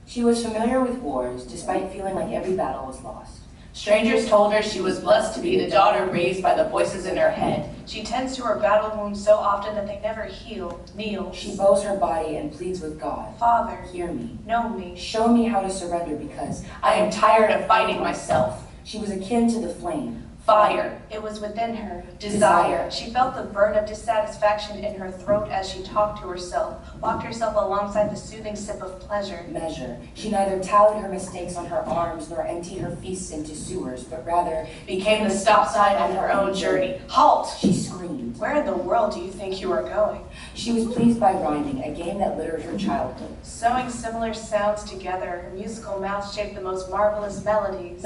She was familiar with wars, despite feeling like every battle was lost. Strangers told her she was blessed to be the daughter raised by the voices in her head. She tends to her battle wounds so often that they never heal, kneels. She bows her body and pleads with God. Father, hear me. Know me. Show me how to surrender because I am tired of fighting myself. She was akin to the flame. Fire. It was within her. Desire. She felt the burn of dissatisfaction in her throat as she talked to herself, walked herself alongside the soothing sip of pleasure. Measure. She neither tallied her mistakes on her arms nor emptied her feasts into sewers, but rather became the stop sign on her own journey. Halt! She screamed. Where in the world do you think you are going? She was pleased by rhyming, a game that littered her childhood. Sewing similar sounds together, her musical mouth shaped the most marvelous melodies.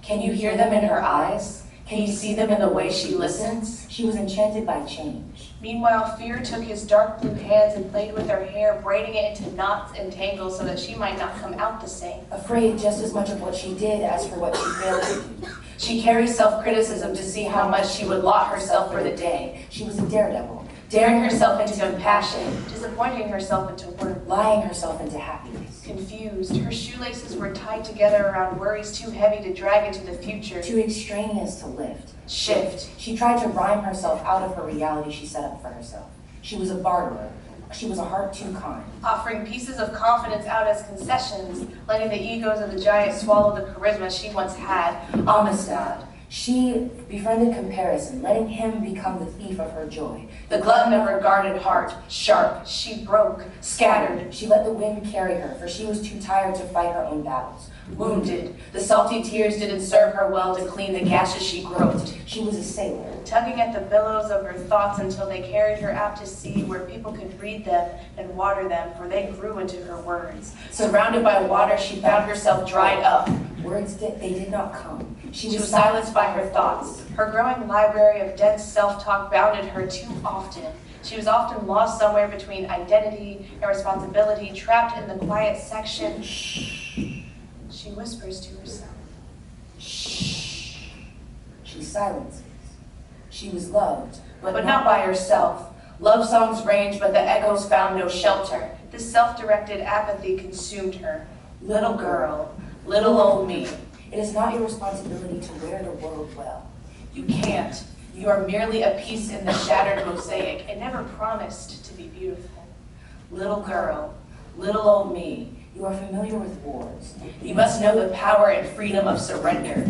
Can you hear them in her eyes? Can you see them in the way she listens? She was enchanted by change. Meanwhile, Fear took his dark blue hands and played with her hair, braiding it into knots and tangles so that she might not come out the same. Afraid just as much of what she did as for what she failed to do. She carried self-criticism to see how much she would lot herself for the day. She was a daredevil. Daring herself into compassion, disappointing herself into work, lying herself into happiness. Confused, her shoelaces were tied together around worries too heavy to drag into the future. Too extraneous to lift. Shift. She tried to rhyme herself out of her reality she set up for herself. She was a barterer. She was a heart too kind. Offering pieces of confidence out as concessions, letting the egos of the giant swallow the charisma she once had. Amistad. She befriended comparison, letting him become the thief of her joy. The glutton of her guarded heart, sharp, she broke, scattered. She let the wind carry her, for she was too tired to fight her own battles. Wounded, the salty tears didn't serve her well to clean the gashes she groped. She was a sailor, tugging at the billows of her thoughts until they carried her out to sea where people could read them and water them, for they grew into her words. Surrounded by water, she found herself dried up. Words they did not come. She was silenced by her thoughts. Her growing library of dense self-talk bounded her too often. She was often lost somewhere between identity and responsibility, trapped in the quiet section. Shh. She whispers to herself. Shh. She silences. She was loved, but not by herself. Love songs ranged, but the echoes found no shelter. This self-directed apathy consumed her. Little girl, little old me. It is not your responsibility to wear the world well. You can't. You are merely a piece in the shattered mosaic. It never promised to be beautiful. Little girl, little old me. You are familiar with wars. You must know the power and freedom of surrender.